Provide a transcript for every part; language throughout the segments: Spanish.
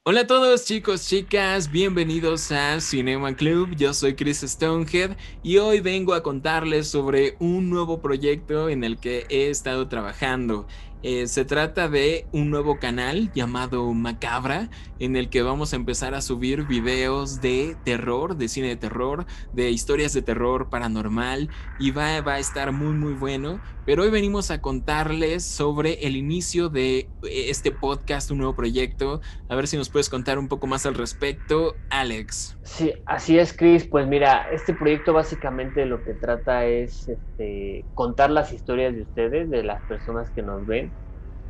Hola a todos chicos, chicas, bienvenidos a Cinema Club, yo soy Chris Stonehead y hoy vengo a contarles sobre un nuevo proyecto en el que he estado trabajando. Se trata de un nuevo canal llamado Macabra, en el que vamos a empezar a subir videos de terror, de cine de terror, de historias de terror paranormal y va a estar muy bueno. Pero hoy venimos a contarles sobre el inicio de este podcast, un nuevo proyecto. A ver si nos puedes contar un poco más al respecto, Alex. Sí, así es, Chris. Pues mira, este proyecto básicamente lo que trata es contar las historias de ustedes, de las personas que nos ven,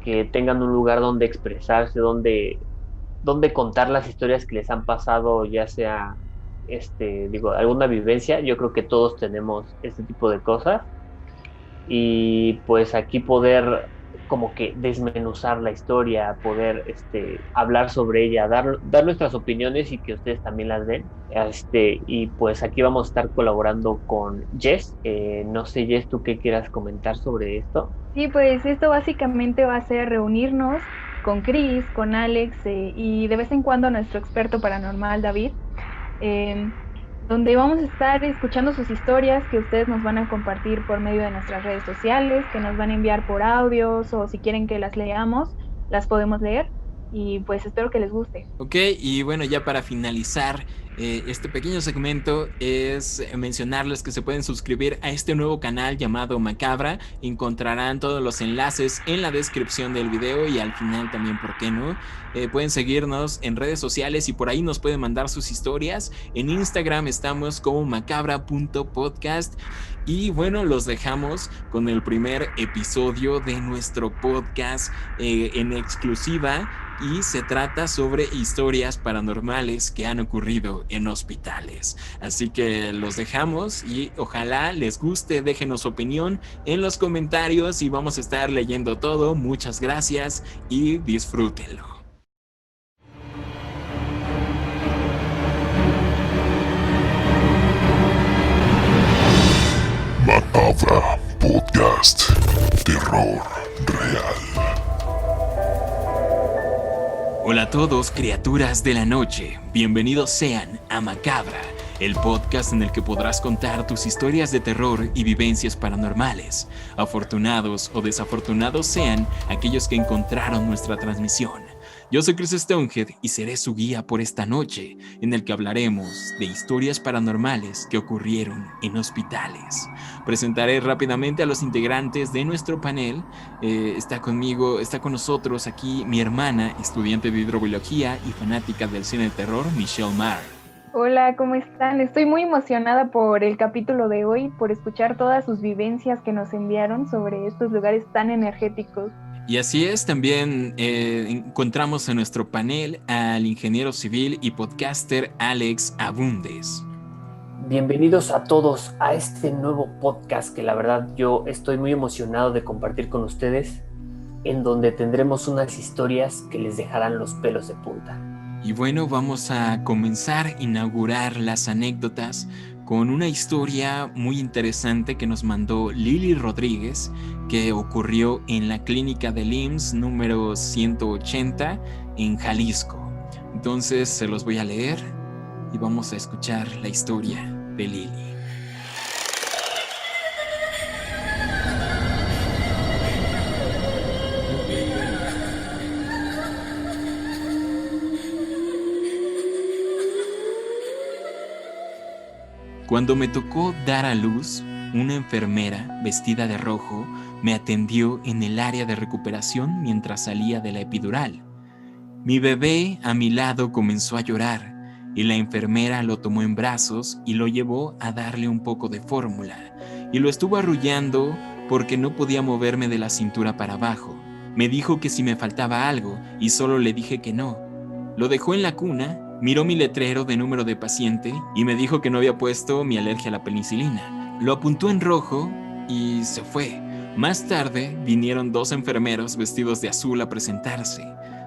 que tengan un lugar donde expresarse, donde contar las historias que les han pasado, ya sea, alguna vivencia. Yo creo que todos tenemos este tipo de cosas y pues aquí poder como que desmenuzar la historia, poder hablar sobre ella, dar nuestras opiniones y que ustedes también las den. Y pues aquí vamos a estar colaborando con Jess. No sé, Jess, tú qué quieras comentar sobre esto. Sí, pues esto básicamente va a ser reunirnos con Chris, con Alex y de vez en cuando nuestro experto paranormal, David, em, donde vamos a estar escuchando sus historias que ustedes nos van a compartir por medio de nuestras redes sociales, que nos van a enviar por audios o si quieren que las leamos, las podemos leer y pues espero que les guste. Ok, y bueno, ya para finalizar este pequeño segmento es mencionarles que se pueden suscribir a este nuevo canal llamado Macabra. Encontrarán todos los enlaces en la descripción del video y al final también, ¿por qué no? Pueden seguirnos en redes sociales y por ahí nos pueden mandar sus historias. En Instagram estamos como macabra.podcast. Y bueno, los dejamos con el primer episodio de nuestro podcast en exclusiva y se trata sobre historias paranormales que han ocurrido en hospitales. Así que los dejamos y ojalá les guste, déjenos su opinión en los comentarios y vamos a estar leyendo todo. Muchas gracias y disfrútenlo. Macabra Podcast. Terror real. Hola a todos, criaturas de la noche. Bienvenidos sean a Macabra, el podcast en el que podrás contar tus historias de terror y vivencias paranormales. Afortunados o desafortunados sean aquellos que encontraron nuestra transmisión. Yo soy Chris Stonehead y seré su guía por esta noche, en el que hablaremos de historias paranormales que ocurrieron en hospitales. Presentaré rápidamente a los integrantes de nuestro panel. Está conmigo, está con nosotros aquí mi hermana, estudiante de hidrobiología y fanática del cine de terror, Michelle Marr. Hola, ¿cómo están? Estoy muy emocionada por el capítulo de hoy, por escuchar todas sus vivencias que nos enviaron sobre estos lugares tan energéticos. Y así es, también encontramos en nuestro panel al ingeniero civil y podcaster Alex Abundes. Bienvenidos a todos a este nuevo podcast que la verdad yo estoy muy emocionado de compartir con ustedes, en donde tendremos unas historias que les dejarán los pelos de punta. Y bueno, vamos a comenzar a inaugurar las anécdotas con una historia muy interesante que nos mandó Lili Rodríguez, que ocurrió en la clínica del IMSS número 180 en Jalisco. Entonces se los voy a leer y vamos a escuchar la historia de Lili. Cuando me tocó dar a luz, una enfermera vestida de rojo me atendió en el área de recuperación mientras salía de la epidural. Mi bebé a mi lado comenzó a llorar y la enfermera lo tomó en brazos y lo llevó a darle un poco de fórmula y lo estuvo arrullando porque no podía moverme de la cintura para abajo. Me dijo que si me faltaba algo y solo le dije que no. Lo dejó en la cuna, miró mi letrero de número de paciente y me dijo que no había puesto mi alergia a la penicilina. Lo apuntó en rojo y se fue. Más tarde vinieron dos enfermeros vestidos de azul a presentarse.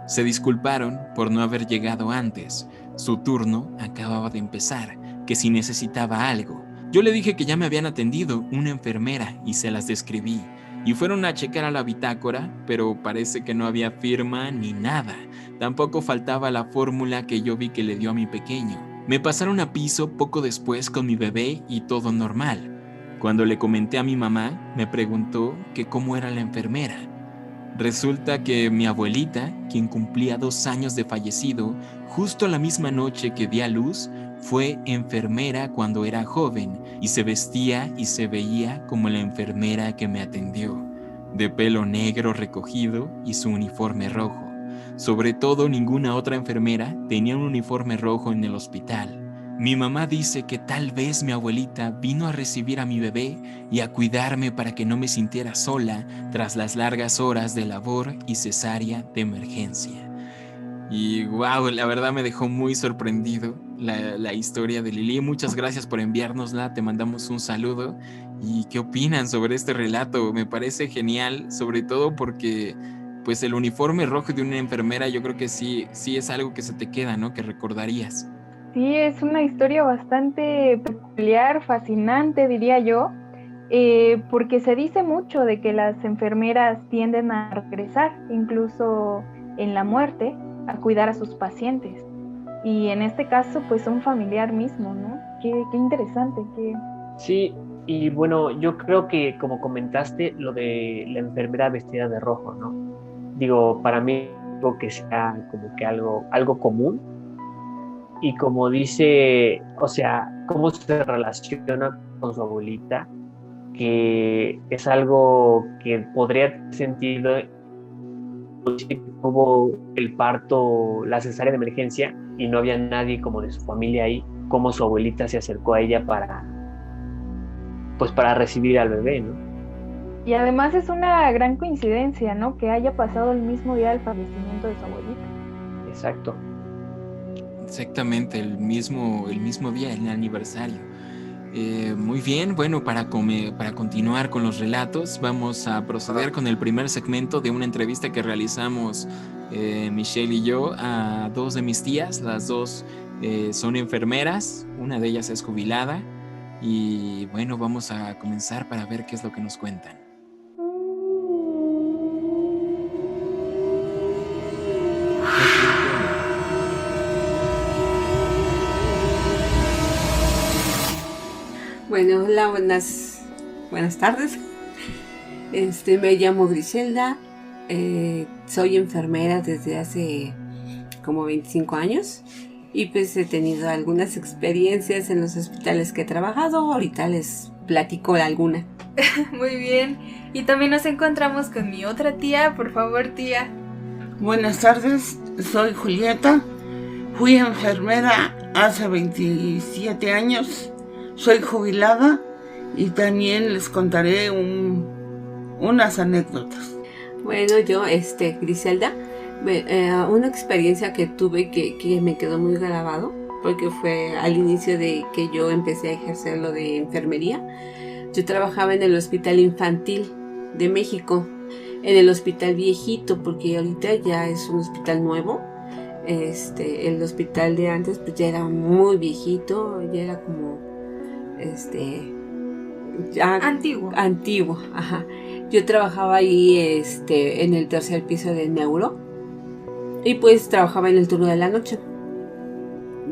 Se disculparon por no haber llegado antes. Su turno acababa de empezar, que si necesitaba algo. Yo le dije que ya me habían atendido una enfermera y se las describí. y fueron a checar a la bitácora, pero parece que no había firma ni nada. Tampoco faltaba la fórmula que yo vi que le dio a mi pequeño. Me pasaron a piso poco después con mi bebé y todo normal. Cuando le comenté a mi mamá, me preguntó que cómo era la enfermera. Resulta que mi abuelita, quien cumplía 2 años de fallecido, justo la misma noche que di a luz, fue enfermera cuando era joven y se vestía y se veía como la enfermera que me atendió, de pelo negro recogido y su uniforme rojo. Sobre todo, ninguna otra enfermera tenía un uniforme rojo en el hospital. Mi mamá dice que tal vez mi abuelita vino a recibir a mi bebé y a cuidarme para que no me sintiera sola tras las largas horas de labor y cesárea de emergencia. Y wow, la verdad me dejó muy sorprendido la historia de Lili. Muchas gracias por enviárnosla, te mandamos un saludo. ¿Y qué opinan sobre este relato? Me parece genial, sobre todo porque pues el uniforme rojo de una enfermera yo creo que sí es algo que se te queda, ¿no? Que recordarías. Sí, es una historia bastante peculiar, fascinante, diría yo, porque se dice mucho de que las enfermeras tienden a regresar, incluso en la muerte, a cuidar a sus pacientes. Y en este caso, pues un familiar mismo, ¿no? Qué interesante. Sí, y bueno, yo creo que como comentaste, lo de la enfermera vestida de rojo, ¿no? Digo, para mí algo que sea como que algo común. Y como dice, o sea, cómo se relaciona con su abuelita, que es algo que podría tener sentido. Hubo el parto, la cesárea de emergencia, y no había nadie como de su familia ahí, como su abuelita se acercó a ella para recibir al bebé, ¿no? Y además es una gran coincidencia, ¿no? Que haya pasado el mismo día del fallecimiento de su abuelita. Exacto. Exactamente, el mismo día, el aniversario. Muy bien, bueno, para continuar con los relatos, vamos a proceder con el primer segmento de una entrevista que realizamos Michelle y yo a 2 de mis tías. Las 2 son enfermeras, una de ellas es jubilada, y bueno, vamos a comenzar para ver qué es lo que nos cuentan. Bueno, hola, buenas tardes. Me llamo Griselda, soy enfermera desde hace como 25 años y pues he tenido algunas experiencias en los hospitales que he trabajado. Ahorita les platico alguna. Muy bien, y también nos encontramos con mi otra tía. Por favor, tía. Buenas tardes, soy Julieta, fui enfermera hace 27 años. Soy jubilada y también les contaré unas anécdotas. Bueno, yo, Griselda, una experiencia que tuve que me quedó muy grabado, porque fue al inicio de que yo empecé a ejercer lo de enfermería. Yo trabajaba en el Hospital Infantil de México, en el hospital viejito, porque ahorita ya es un hospital nuevo. El hospital de antes pues ya era muy viejito, ya era como ya antiguo, ajá. Yo trabajaba ahí en el tercer piso del neuro y pues trabajaba en el turno de la noche,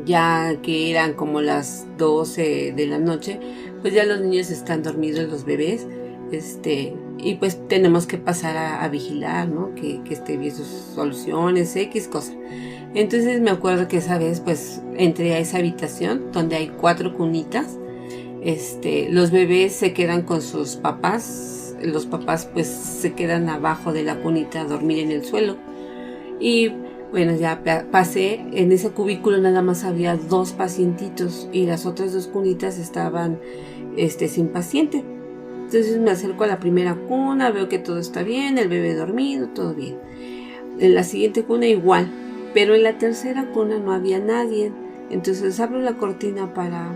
ya que eran como las 12 de la noche, pues ya los niños están dormidos, los bebés, y pues tenemos que pasar a vigilar, ¿no? Que esté bien sus soluciones, X cosa. Entonces me acuerdo que esa vez pues entré a esa habitación donde hay 4 cunitas. Los bebés se quedan con sus papás, los papás pues se quedan abajo de la cunita a dormir en el suelo. Y bueno, ya pasé, en ese cubículo nada más había 2 pacientitos y las otras 2 cunitas estaban sin paciente. Entonces me acerco a la primera cuna, veo que todo está bien, el bebé dormido, todo bien. En la siguiente cuna igual, pero en la tercera cuna no había nadie. Entonces abro la cortina para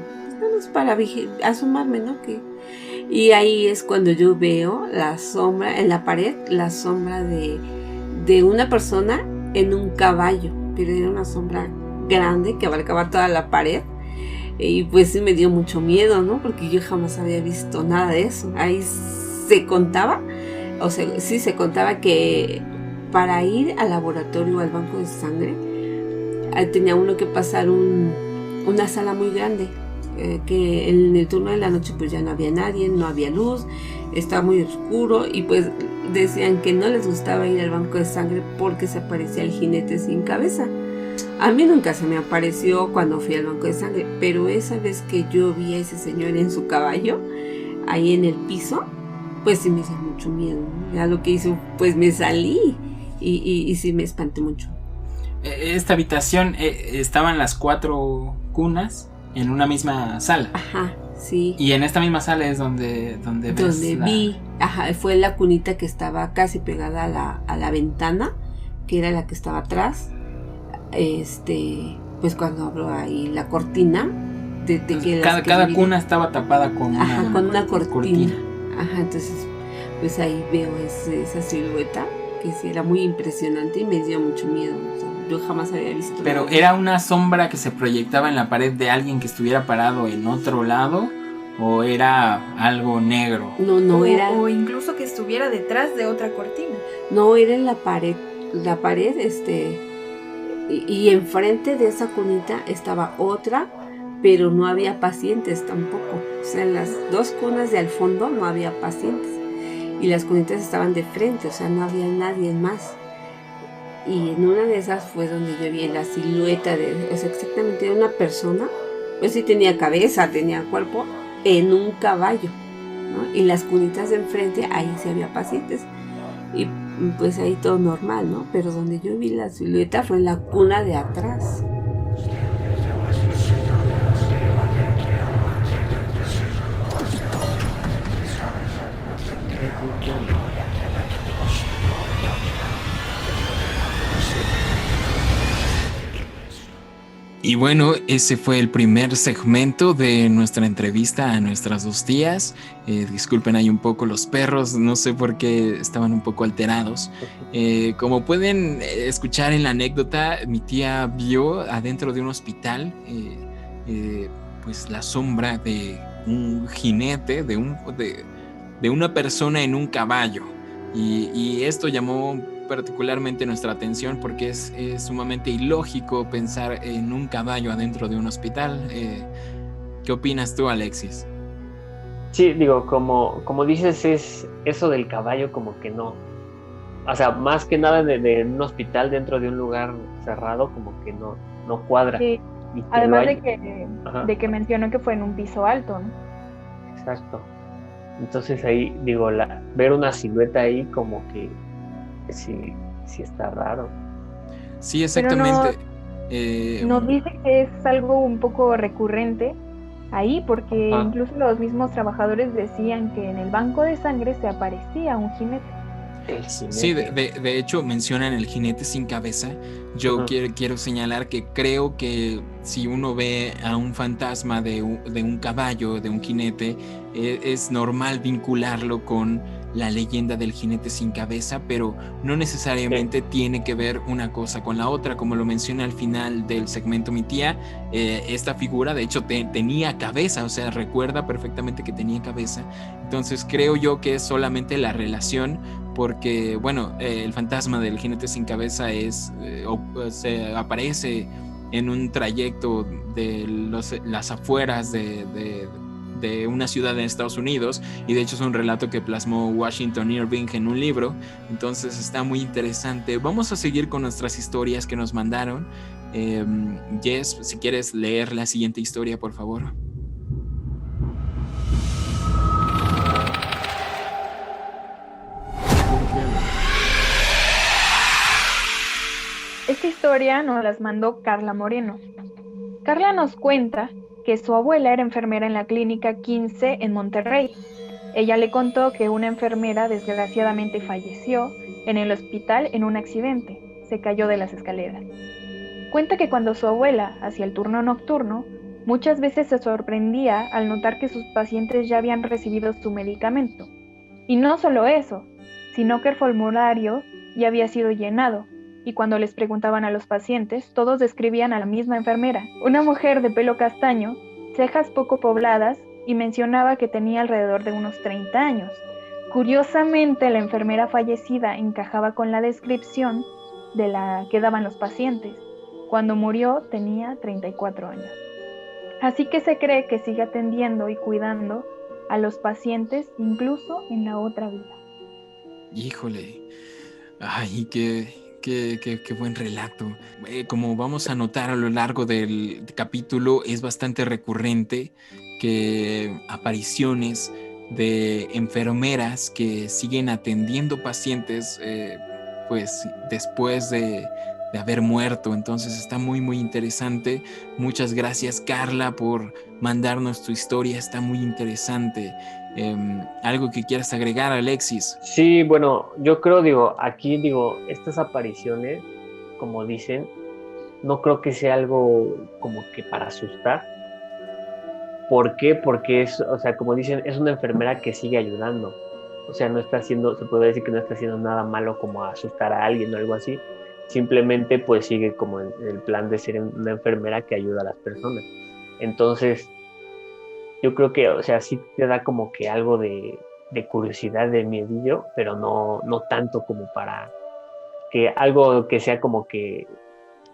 asomarme, ¿no? Y ahí es cuando yo veo la sombra en la pared, la sombra de una persona en un caballo, pero era una sombra grande que abarcaba toda la pared. Y pues sí me dio mucho miedo, ¿no? Porque yo jamás había visto nada de eso. Ahí se contaba o sea, sí se contaba que para ir al laboratorio o al banco de sangre tenía uno que pasar una sala muy grande, que en el turno de la noche pues ya no había nadie, no había luz, estaba muy oscuro y pues decían que no les gustaba ir al banco de sangre porque se aparecía el jinete sin cabeza. A mí nunca se me apareció cuando fui al banco de sangre, pero esa vez que yo vi a ese señor en su caballo, ahí en el piso, pues sí me hizo mucho miedo, ¿no? Ya lo que hizo, pues me salí y sí me espanté mucho. Esta habitación, estaban las 4 cunas en una misma sala. Ajá, sí. Y en esta misma sala es donde ves vi, ajá, fue la cunita que estaba casi pegada a la ventana, que era la que estaba atrás. Pues cuando abro ahí la cortina, cada cuna estaba tapada con una cortina. Ajá, entonces pues ahí veo esa silueta que sí era muy impresionante y me dio mucho miedo. O sea, yo jamás había visto. Pero nada. ¿Era una sombra que se proyectaba en la pared de alguien que estuviera parado en otro lado? ¿O era algo negro? No era. O incluso que estuviera detrás de otra cortina. No, era en la pared. La pared, y enfrente de esa cunita estaba otra, pero no había pacientes tampoco. O sea, en las 2 cunas de al fondo no había pacientes. Y las cunitas estaban de frente, o sea, no había nadie más. Y en una de esas fue donde yo vi la silueta o sea, exactamente de una persona. Pues sí tenía cabeza, tenía cuerpo, en un caballo, ¿no? Y las cunitas de enfrente, ahí sí había pacientes. Y pues ahí todo normal, ¿no? Pero donde yo vi la silueta fue en la cuna de atrás. Y bueno, ese fue el primer segmento de nuestra entrevista a nuestras 2 tías. Disculpen ahí un poco los perros, no sé por qué estaban un poco alterados. Como pueden escuchar en la anécdota, mi tía vio adentro de un hospital pues la sombra de un jinete, de una persona en un caballo. Y esto llamó particularmente nuestra atención porque es sumamente ilógico pensar en un caballo adentro de un hospital. ¿Qué opinas tú, Alexis? Sí, digo, como dices, es eso del caballo como que no. O sea, más que nada de un hospital dentro de un lugar cerrado como que no cuadra. Sí. Y que además de que mencionó que fue en un piso alto, ¿no? Exacto. Entonces ahí, digo, ver una silueta ahí como que sí está raro. Sí, exactamente. Nos dice que es algo un poco recurrente ahí, porque incluso los mismos trabajadores decían que en el banco de sangre se aparecía un jinete. Sí, de hecho mencionan el jinete sin cabeza. Yo quiero señalar que creo que si uno ve a un fantasma de un caballo, de un jinete, es normal vincularlo con la leyenda del jinete sin cabeza, pero no necesariamente tiene que ver una cosa con la otra. Como lo menciona al final del segmento mi tía, esta figura de hecho tenía cabeza, o sea, recuerda perfectamente que tenía cabeza. Entonces creo yo que es solamente la relación, porque bueno, el fantasma del jinete sin cabeza se aparece en un trayecto de las afueras de una ciudad en Estados Unidos, y de hecho es un relato que plasmó Washington Irving en un libro. Entonces está muy interesante. Vamos a seguir con nuestras historias que nos mandaron. Jess, si quieres leer la siguiente historia, por favor. Esta historia nos las mandó Carla Moreno. Carla nos cuenta que su abuela era enfermera en la clínica 15 en Monterrey. Ella le contó que una enfermera desgraciadamente falleció en el hospital en un accidente. Se cayó de las escaleras. Cuenta que cuando su abuela hacía el turno nocturno, muchas veces se sorprendía al notar que sus pacientes ya habían recibido su medicamento. Y no solo eso, sino que el formulario ya había sido llenado. Y cuando les preguntaban a los pacientes, todos describían a la misma enfermera, una mujer de pelo castaño, cejas poco pobladas, y mencionaba que tenía alrededor de unos 30 años, curiosamente la enfermera fallecida encajaba con la descripción de la que daban los pacientes. Cuando murió tenía 34 años. Así que se cree que sigue atendiendo y cuidando a los pacientes incluso en la otra vida. Híjole, ay, qué buen relato. Como vamos a notar a lo largo del capítulo, es bastante recurrente que apariciones de enfermeras que siguen atendiendo pacientes pues después de haber muerto. Entonces está muy muy interesante. Muchas gracias, Carla, por mandarnos tu historia. Está muy interesante. ¿Algo que quieras agregar, Alexis? Sí, bueno, yo creo, estas apariciones, como dicen, no creo que sea algo como que para asustar. ¿Por qué? Porque es, o sea, como dicen, es una enfermera que sigue ayudando. O sea, no está haciendo, se puede decir que no está haciendo nada malo como asustar a alguien o algo así. Simplemente pues sigue como en el plan de ser una enfermera que ayuda a las personas. Entonces, yo creo que, o sea, sí te da como que algo de curiosidad, de miedillo, pero no tanto como para que algo que sea como que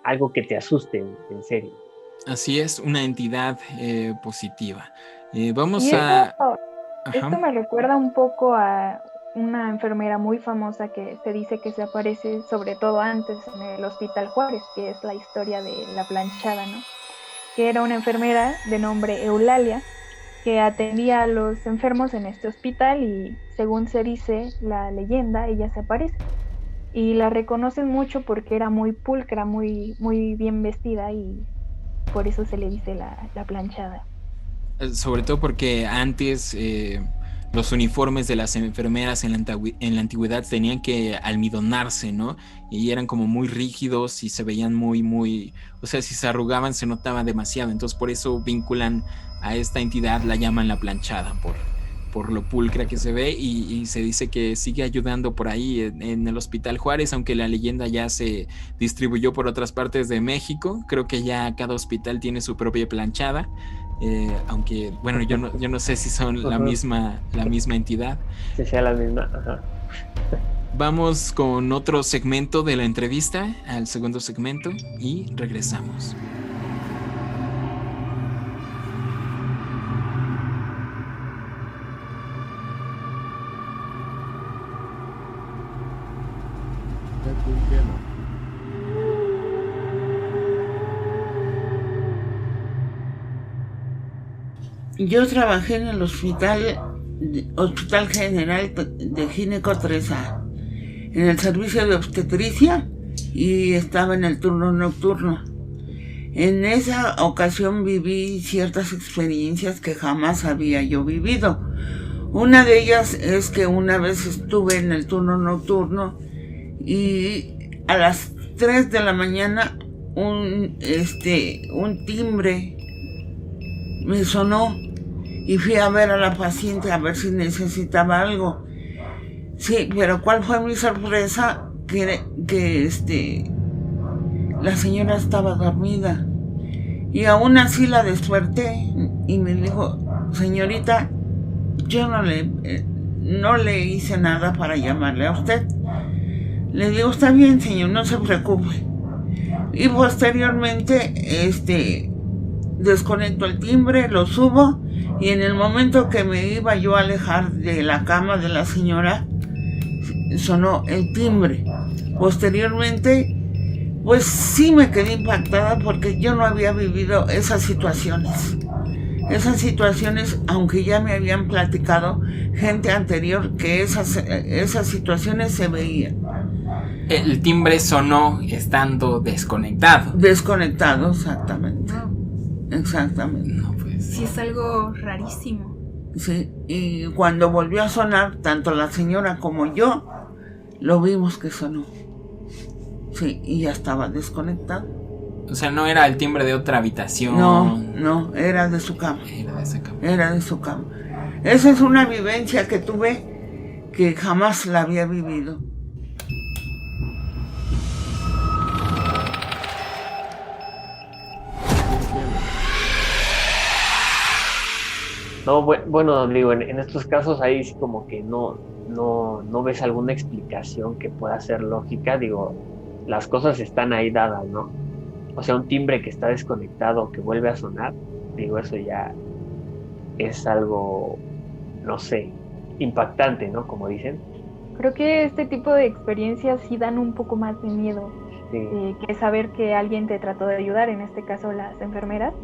algo que te asuste en serio. Así es, una entidad positiva. Esto me recuerda un poco a una enfermera muy famosa que se dice que se aparece sobre todo antes en el Hospital Juárez, que es la historia de la planchada, ¿no? Que era una enfermera de nombre Eulalia que atendía a los enfermos en este hospital y, según se dice la leyenda, ella se aparece. Y la reconocen mucho porque era muy pulcra, muy, muy bien vestida y por eso se le dice la planchada. Sobre todo porque antes los uniformes de las enfermeras en la antigüedad tenían que almidonarse, ¿no? Y eran como muy rígidos y se veían muy, o sea, si se arrugaban se notaba demasiado. Entonces por eso vinculan a esta entidad, la llaman la planchada, por lo pulcra que se ve, y se dice que sigue ayudando por ahí en el Hospital Juárez, aunque la leyenda ya se distribuyó por otras partes de México. Creo que ya cada hospital tiene su propia planchada. Aunque, bueno, yo no sé si son la misma entidad. Si sea la misma, ajá. Vamos con otro segmento de la entrevista, al segundo segmento, y regresamos. Yo trabajé en el Hospital General de Gineco 3A, en el servicio de obstetricia, y estaba en el turno nocturno. En esa ocasión viví ciertas experiencias que jamás había yo vivido. Una de ellas es que una vez estuve en el turno nocturno y a las 3 de la mañana un timbre me sonó y fui a ver a la paciente a ver si necesitaba algo. Sí, pero ¿cuál fue mi sorpresa? Que la señora estaba dormida. Y aún así la desperté y me dijo: señorita, yo no le hice nada para llamarle a usted. Le digo: está bien, señor, no se preocupe. Y posteriormente, desconecto el timbre, lo subo, y en el momento que me iba yo a alejar de la cama de la señora, sonó el timbre. Posteriormente, pues sí me quedé impactada porque yo no había vivido esas situaciones. Esas situaciones, aunque ya me habían platicado gente anterior que esas situaciones se veían. El timbre sonó estando desconectado. Desconectado, exactamente. Exactamente. No, pues. Sí, es algo rarísimo. Sí, y cuando volvió a sonar, tanto la señora como yo lo vimos que sonó. Sí, y ya estaba desconectado. O sea, no era el timbre de otra habitación. No, era de su cama. Era de su cama. Esa es una vivencia que tuve que jamás la había vivido. No, bueno, digo, en estos casos ahí sí como que no no ves alguna explicación que pueda ser lógica. Digo, las cosas están ahí dadas, ¿no? O sea, un timbre que está desconectado, que vuelve a sonar, digo, eso ya es algo, no sé, impactante, ¿no? Como dicen. Creo que este tipo de experiencias sí dan un poco más de miedo, Sí. que saber que alguien te trató de ayudar, en este caso las enfermeras,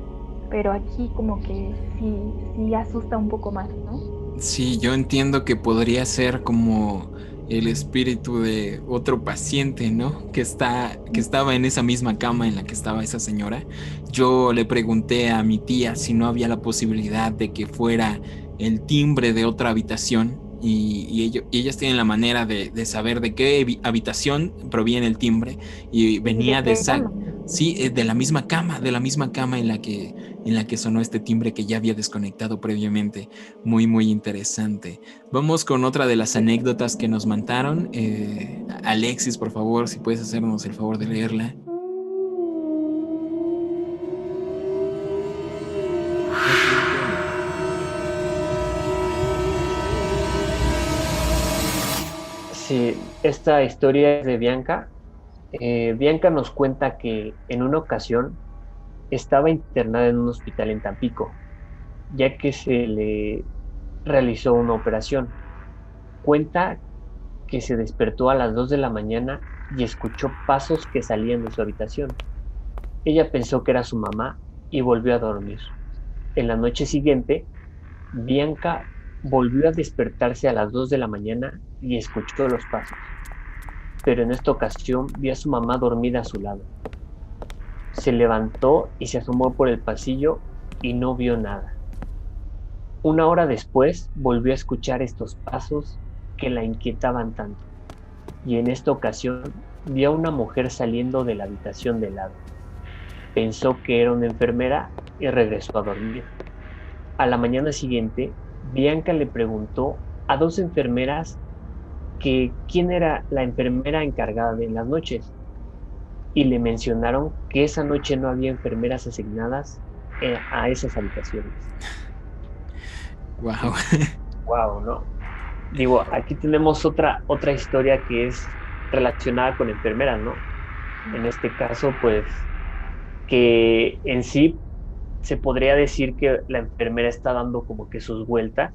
pero aquí como que sí asusta un poco más, ¿no? Sí, yo entiendo que podría ser como el espíritu de otro paciente, ¿no? Que estaba en esa misma cama en la que estaba esa señora. Yo le pregunté a mi tía si no había la posibilidad de que fuera el timbre de otra habitación y ellas tienen la manera de saber de qué habitación proviene el timbre y venía de esa, sí, de la misma cama en la que sonó este timbre que ya había desconectado previamente. Muy, muy interesante. Vamos con otra de las anécdotas que nos mandaron. Alexis, por favor, si puedes hacernos el favor de leerla. Sí, esta historia es de Bianca. Bianca nos cuenta que en una ocasión estaba internada en un hospital en Tampico, ya que se le realizó una operación. Cuenta que se despertó a las 2 de la mañana y escuchó pasos que salían de su habitación. Ella pensó que era su mamá y volvió a dormir. En la noche siguiente, Bianca volvió a despertarse a las 2 de la mañana y escuchó los pasos, pero en esta ocasión vio a su mamá dormida a su lado. Se levantó y se asomó por el pasillo y no vio nada. Una hora después volvió a escuchar estos pasos que la inquietaban tanto, y en esta ocasión vio a una mujer saliendo de la habitación de lado. Pensó que era una enfermera y regresó a dormir. A la mañana siguiente, Bianca le preguntó a dos enfermeras que quién era la enfermera encargada de las noches, y le mencionaron que esa noche no había enfermeras asignadas a esas habitaciones. Wow. Wow, ¿no? Digo, aquí tenemos otra historia que es relacionada con enfermeras, ¿no? En este caso, pues, que en sí se podría decir que la enfermera está dando como que sus vueltas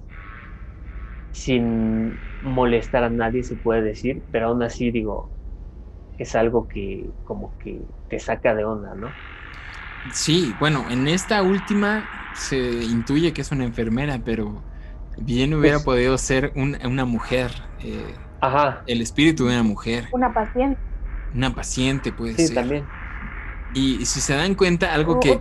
sin molestar a nadie, se puede decir, pero aún así, digo, es algo que como que te saca de onda, ¿no? Sí, bueno, en esta última se intuye que es una enfermera, pero bien hubiera Pues, podido ser una mujer, ajá, el espíritu de una mujer, Una paciente. una paciente puede sí, ser. también. Y si se dan cuenta, algo que...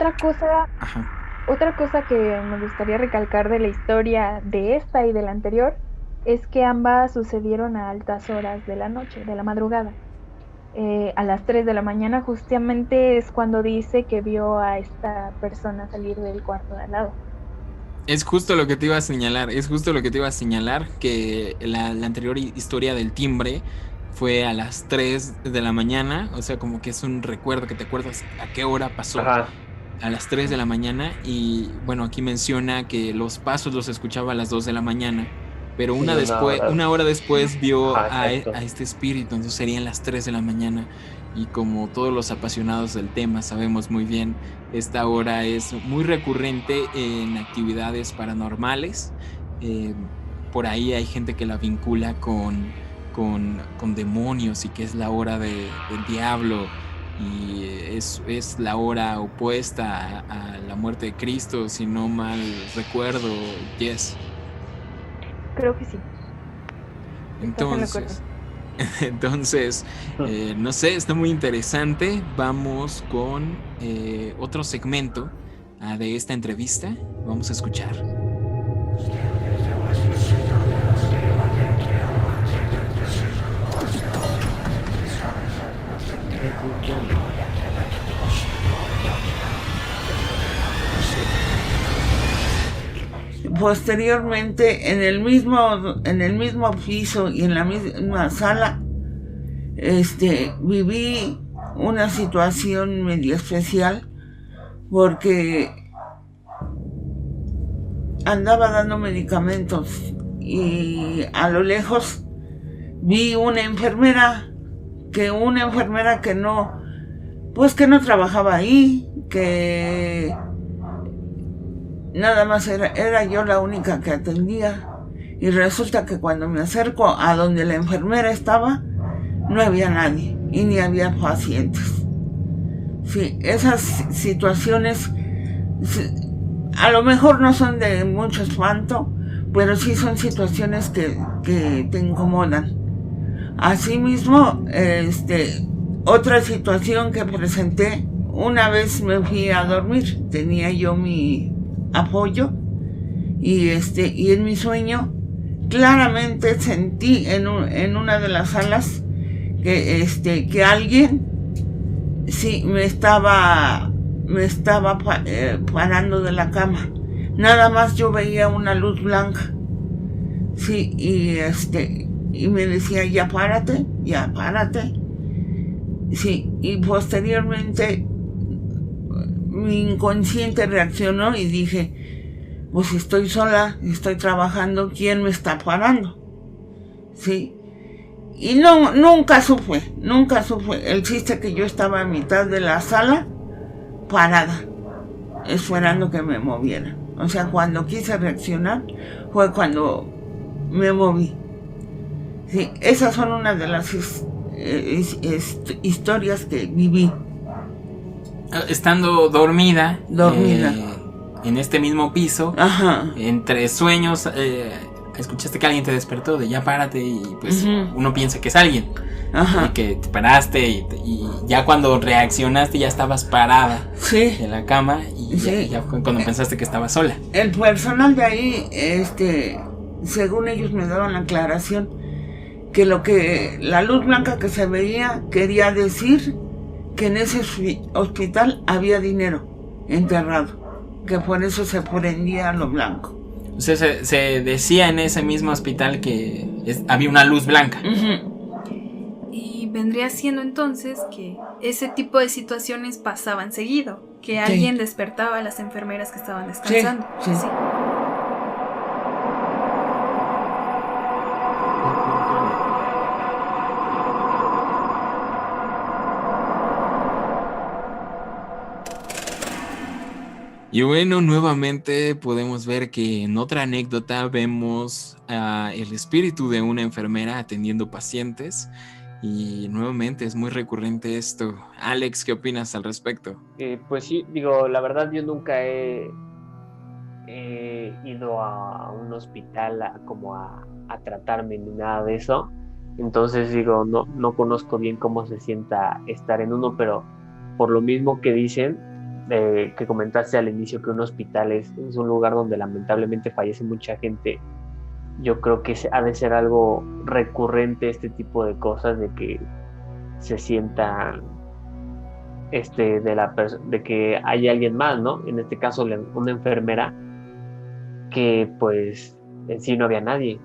Otra cosa que me gustaría recalcar de la historia de esta y de la anterior es que ambas sucedieron a altas horas de la noche, de la madrugada. A las 3 de la mañana justamente es cuando dice que vio a esta persona salir del cuarto de al lado. Es justo lo que te iba a señalar, que la anterior historia del timbre fue a las 3 de la mañana, o sea, como que es un recuerdo que te acuerdas a qué hora pasó. Ajá. A las 3 de la mañana y bueno, aquí menciona que los pasos los escuchaba a las 2 de la mañana, pero Sí, una hora después vio Ajá, a exacto. este espíritu, entonces serían las 3 de la mañana y como todos los apasionados del tema sabemos muy bien, esta hora es muy recurrente en actividades paranormales. Por ahí hay gente que la vincula con demonios y que es la hora del diablo y es la hora opuesta a la muerte de Cristo, si no mal recuerdo. Yes. Creo que sí. Entonces, no sé, está muy interesante. Vamos con otro segmento de esta entrevista. Vamos a escuchar. Posteriormente, en el mismo piso y en la misma sala, viví una situación medio especial porque andaba dando medicamentos y a lo lejos vi una enfermera que no, pues que no trabajaba ahí, que nada más era yo la única que atendía. Y resulta que cuando me acerco a donde la enfermera estaba, no había nadie y ni había pacientes. Sí, esas situaciones a lo mejor no son de mucho espanto, pero sí son situaciones que te incomodan. Asimismo, otra situación que presenté, una vez me fui a dormir, tenía yo mi apoyo y en mi sueño claramente sentí en una de las salas que alguien sí me estaba parando de la cama. Nada más yo veía una luz blanca. Sí, y me decía, ya párate. Sí, y posteriormente mi inconsciente reaccionó y dije, pues estoy sola, estoy trabajando, ¿quién me está parando? Sí. Y nunca supe. El chiste que yo estaba a mitad de la sala, parada, esperando que me moviera. O sea, cuando quise reaccionar, fue cuando me moví. Sí, esas son una de las historias que viví. Estando dormida. En este mismo piso, ajá, entre sueños, escuchaste que alguien te despertó de ya párate y pues uno piensa que es alguien. Ajá. Y que te paraste y ya cuando reaccionaste ya estabas parada, sí, en la cama y sí, ya fue cuando pensaste que estabas sola. El personal de ahí, según ellos me daban la aclaración que la luz blanca que se veía quería decir que en ese hospital había dinero enterrado, que por eso se prendía lo blanco. O sea, se decía en ese mismo hospital que había una luz blanca. Y vendría siendo entonces que ese tipo de situaciones pasaban seguido, que alguien despertaba a las enfermeras que estaban descansando. Sí. Y bueno, nuevamente podemos ver que en otra anécdota vemos el espíritu de una enfermera atendiendo pacientes. Y nuevamente es muy recurrente esto. Alex, ¿qué opinas al respecto? Pues sí, digo, la verdad yo nunca he ido a un hospital a tratarme ni nada de eso. Entonces digo, no conozco bien cómo se sienta estar en uno, pero por lo mismo que dicen, que comentaste al inicio que un hospital es un lugar donde lamentablemente fallece mucha gente, yo creo que ha de ser algo recurrente este tipo de cosas, de que se sienta de que hay alguien más, ¿no? En este caso una enfermera, que pues en sí no había nadie.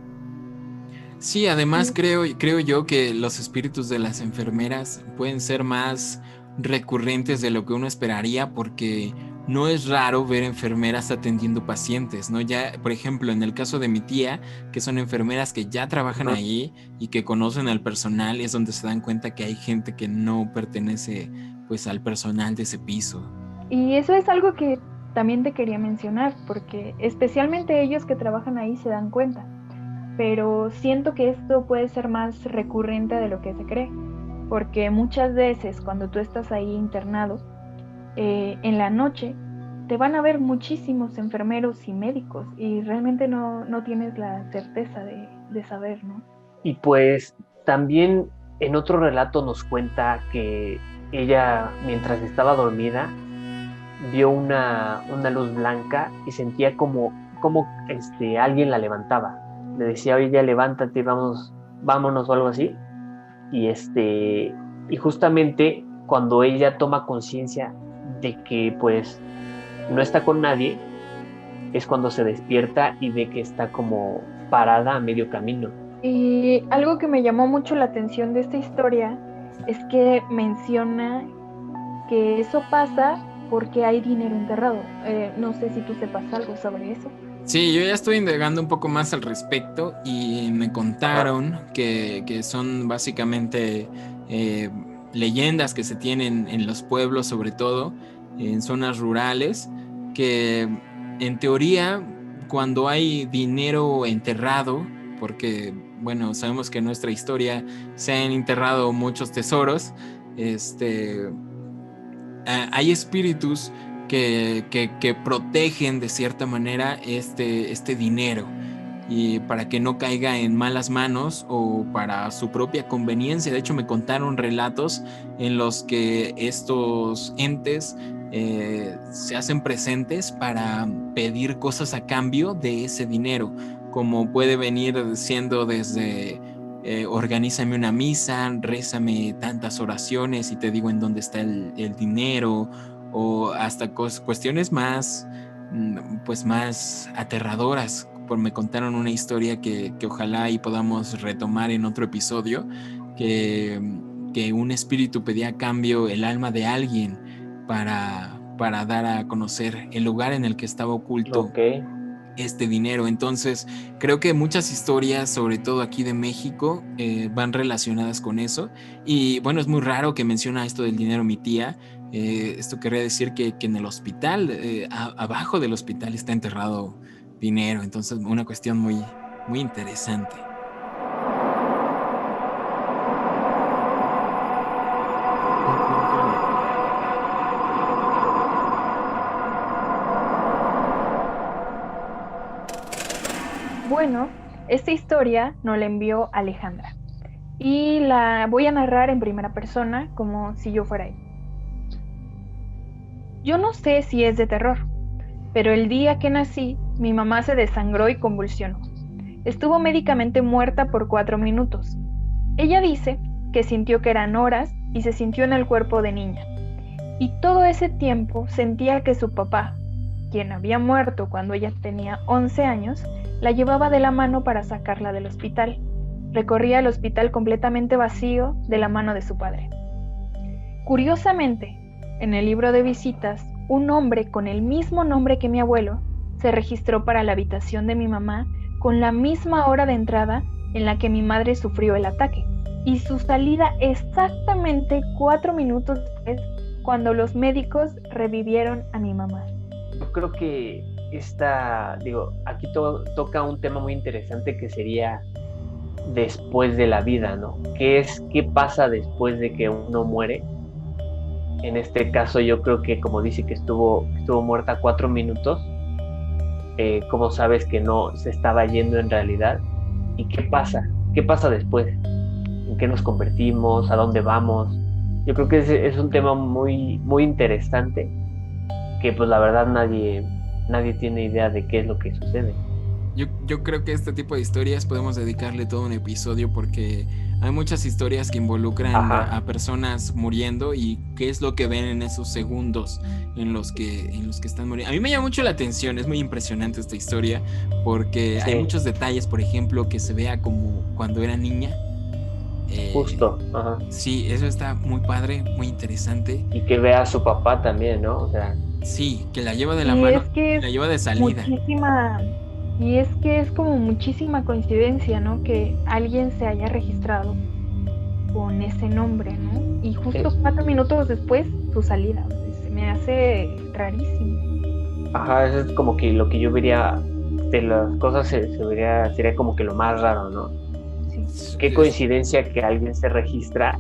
Sí, además creo yo que los espíritus de las enfermeras pueden ser más recurrentes de lo que uno esperaría, porque no es raro ver enfermeras atendiendo pacientes, ¿no? Ya, por ejemplo, en el caso de mi tía, que son enfermeras que ya trabajan ahí y que conocen al personal, es donde se dan cuenta que hay gente que no pertenece pues al personal de ese piso. Y eso es algo que también te quería mencionar, porque especialmente ellos que trabajan ahí se dan cuenta, pero siento que esto puede ser más recurrente de lo que se cree, porque muchas veces cuando tú estás ahí internado, en la noche te van a ver muchísimos enfermeros y médicos y realmente no tienes la certeza de saber, ¿no? Y pues también en otro relato nos cuenta que ella, mientras estaba dormida, vio una luz blanca y sentía como alguien la levantaba. Le decía, oye, ya levántate, vámonos o algo así. Y justamente cuando ella toma conciencia de que pues no está con nadie, es cuando se despierta y ve que está como parada a medio camino. Y algo que me llamó mucho la atención de esta historia es que menciona que eso pasa porque hay dinero enterrado. No sé si tú sepas algo sobre eso. Sí, yo ya estoy indagando un poco más al respecto y me contaron que son básicamente leyendas que se tienen en los pueblos, sobre todo en zonas rurales, que en teoría cuando hay dinero enterrado, porque bueno, sabemos que en nuestra historia se han enterrado muchos tesoros, hay espíritus que protegen de cierta manera este dinero, y para que no caiga en malas manos o para su propia conveniencia. De hecho, me contaron relatos en los que estos entes se hacen presentes para pedir cosas a cambio de ese dinero, como puede venir siendo desde organízame una misa, rézame tantas oraciones y te digo en dónde está el dinero, o hasta cuestiones más, pues más aterradoras. Me contaron una historia que ojalá y podamos retomar en otro episodio, que un espíritu pedía a cambio el alma de alguien para dar a conocer el lugar en el que estaba oculto este dinero. Entonces creo que muchas historias, sobre todo aquí de México, van relacionadas con eso. Y bueno, es muy raro que menciona esto del dinero mi tía. Esto querría decir que en el hospital, abajo del hospital está enterrado dinero. Entonces una cuestión muy, muy interesante. Bueno, esta historia nos la envió Alejandra y la voy a narrar en primera persona como si yo fuera él. Yo no sé si es de terror, pero el día que nací, mi mamá se desangró y convulsionó. Estuvo médicamente muerta por 4 minutos. Ella dice que sintió que eran horas y se sintió en el cuerpo de niña. Y todo ese tiempo sentía que su papá, quien había muerto cuando ella tenía 11 años, la llevaba de la mano para sacarla del hospital. Recorría el hospital completamente vacío de la mano de su padre. Curiosamente, en el libro de visitas, un hombre con el mismo nombre que mi abuelo se registró para la habitación de mi mamá con la misma hora de entrada en la que mi madre sufrió el ataque, y su salida exactamente 4 minutos después, cuando los médicos revivieron a mi mamá. Yo creo que aquí toca un tema muy interesante, que sería después de la vida, ¿no? ¿Qué pasa después de que uno muere? En este caso yo creo que, como dice que estuvo muerta 4 minutos, ¿cómo sabes que no se estaba yendo en realidad? ¿Y qué pasa? ¿Qué pasa después? ¿En qué nos convertimos? ¿A dónde vamos? Yo creo que es un tema muy, muy interesante, que pues la verdad nadie tiene idea de qué es lo que sucede. Yo creo que este tipo de historias podemos dedicarle todo un episodio, porque hay muchas historias que involucran a personas muriendo y qué es lo que ven en esos segundos en los que están muriendo. A mí me llama mucho la atención, es muy impresionante esta historia, porque hay muchos detalles, por ejemplo, que se vea como cuando era niña. Justo. Sí, eso está muy padre, muy interesante. Y que vea a su papá también, ¿no? O sea, sí, que la lleva de la mano, la lleva de salida. Y es que es como muchísima coincidencia, ¿no? Que alguien se haya registrado con ese nombre, ¿no? Y justo 4 minutos después, su salida. Se me hace rarísimo. Eso es como que lo que yo vería de las cosas, sería como que lo más raro, ¿no? Sí. Qué coincidencia que alguien se registra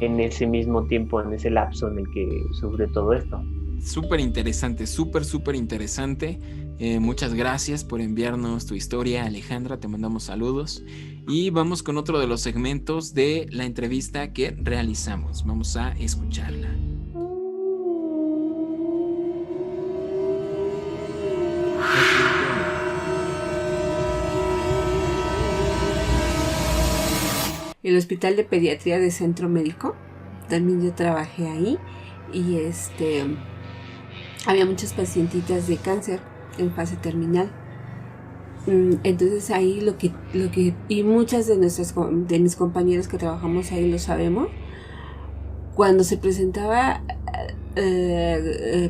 en ese mismo tiempo, en ese lapso en el que sufre todo esto. Súper interesante, súper interesante. Muchas gracias por enviarnos tu historia, Alejandra. Te mandamos saludos. Y vamos con otro de los segmentos de la entrevista que realizamos. Vamos a escucharla. El Hospital de Pediatría de Centro Médico, también yo trabajé ahí, y había muchas pacientitas de cáncer en fase terminal. Entonces ahí lo que y muchas de mis compañeros que trabajamos ahí lo sabemos, cuando se presentaba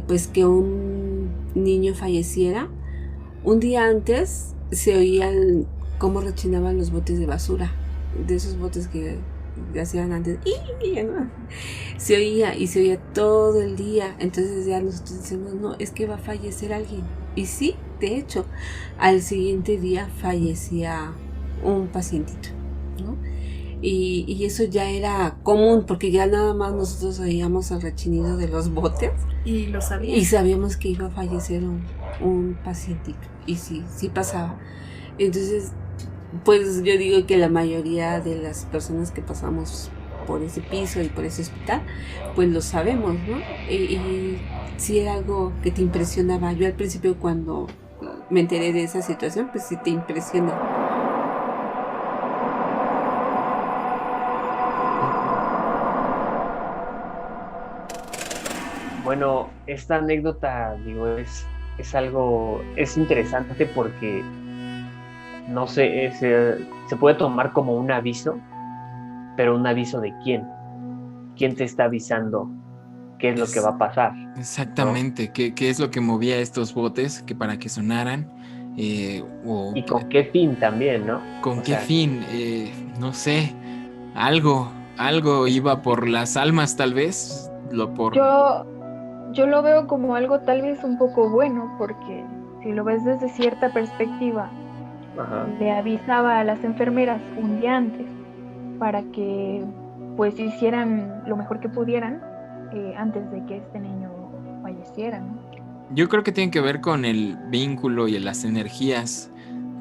pues que un niño falleciera, Un día antes se oían cómo rechinaban los botes de basura, de esos botes que hacían antes, ¿no? Se oía todo el día. Entonces ya nosotros decimos, no, es que va a fallecer alguien. Y sí, de hecho, al siguiente día fallecía un pacientito, ¿no? Y eso ya era común, porque ya nada más nosotros oíamos el rechinido de los botes y lo sabíamos. Y sabíamos que iba a fallecer un pacientito. Y sí pasaba. Entonces, pues yo digo que la mayoría de las personas que pasamos por ese piso y por ese hospital, pues lo sabemos, ¿no? Y sí era algo que te impresionaba. Yo al principio, cuando me enteré de esa situación, pues sí te impresiona. Bueno, esta anécdota, digo, es interesante porque, no sé, se puede tomar como un aviso, pero ¿un aviso de quién? ¿Quién te está avisando qué es lo que va a pasar? Exactamente, ¿no? ¿Qué es lo que movía estos botes que para que sonaran? ¿Y con qué fin también, no? ¿Con qué fin? No sé, algo iba por las almas, tal vez. Yo lo veo como algo tal vez un poco bueno, porque si lo ves desde cierta perspectiva, le avisaba a las enfermeras un día antes para que pues hicieran lo mejor que pudieran antes de que este niño falleciera, ¿no? Yo creo que tiene que ver con el vínculo y las energías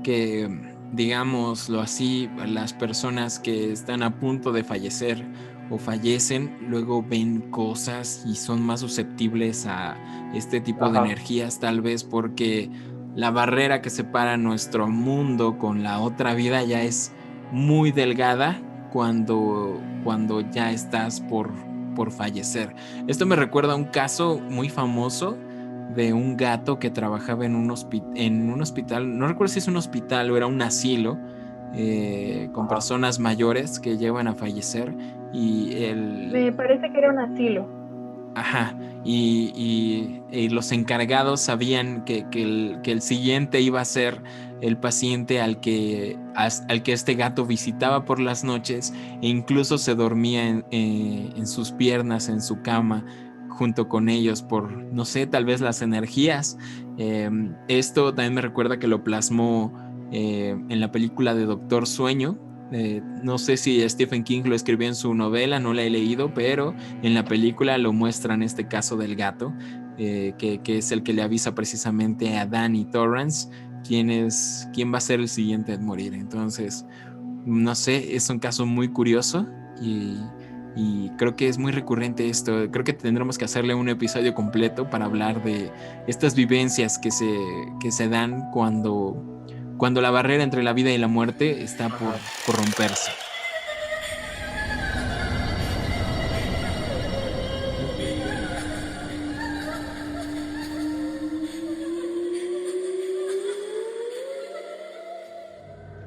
que, digámoslo así, las personas que están a punto de fallecer o fallecen, luego ven cosas y son más susceptibles a este tipo de energías, tal vez porque la barrera que separa nuestro mundo con la otra vida ya es muy delgada cuando ya estás por fallecer. Esto me recuerda a un caso muy famoso de un gato que trabajaba en un hospital, no recuerdo si es un hospital o era un asilo, con personas mayores que llevan a fallecer. Me parece que era un asilo. Ajá, y los encargados sabían que el siguiente iba a ser el paciente al que este gato visitaba por las noches, e incluso se dormía en sus piernas, en su cama, junto con ellos por, no sé, tal vez las energías. Esto también me recuerda que lo plasmó en la película de Doctor Sueño. No sé si Stephen King lo escribió en su novela, no la he leído, pero en la película lo muestran este caso del gato, que es el que le avisa precisamente a Danny Torrance quién va a ser el siguiente en morir. Entonces, no sé, es un caso muy curioso y creo que es muy recurrente esto. Creo que tendremos que hacerle un episodio completo para hablar de estas vivencias que se dan cuando la barrera entre la vida y la muerte está por romperse.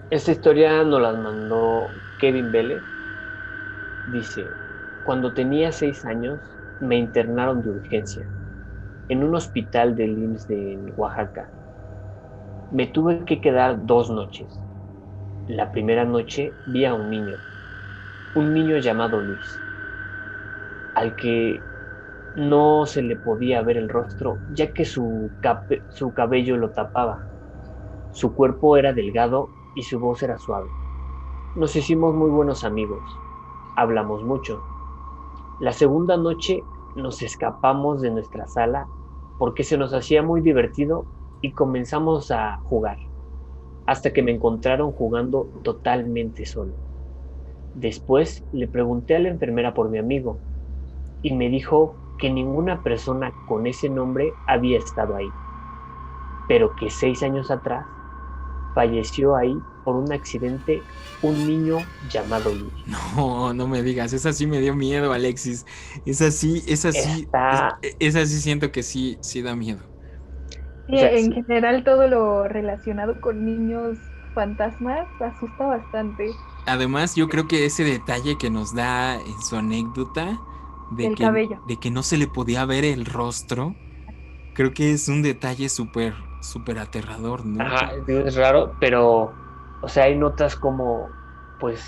Esta historia nos la mandó Kevin Vélez. Dice: cuando tenía 6 años me internaron de urgencia en un hospital del IMSS de Oaxaca. Me tuve que quedar 2 noches. La primera noche vi a un niño llamado Luis, al que no se le podía ver el rostro, ya que su cabello lo tapaba. Su cuerpo era delgado y su voz era suave. Nos hicimos muy buenos amigos. Hablamos mucho. La segunda noche nos escapamos de nuestra sala porque se nos hacía muy divertido y comenzamos a jugar, hasta que me encontraron jugando totalmente solo. Después le pregunté a la enfermera por mi amigo y me dijo que ninguna persona con ese nombre había estado ahí, pero que 6 años atrás falleció ahí por un accidente un niño llamado Luis. No me digas, esa sí me dio miedo, Alexis. Esa sí siento que sí da miedo. Sí, o sea, en general todo lo relacionado con niños fantasmas asusta bastante. Además, yo creo que ese detalle que nos da en su anécdota cabello, de que no se le podía ver el rostro, creo que es un detalle súper súper aterrador, ¿no? Ajá, digo, es raro, pero, o sea, hay notas como, pues,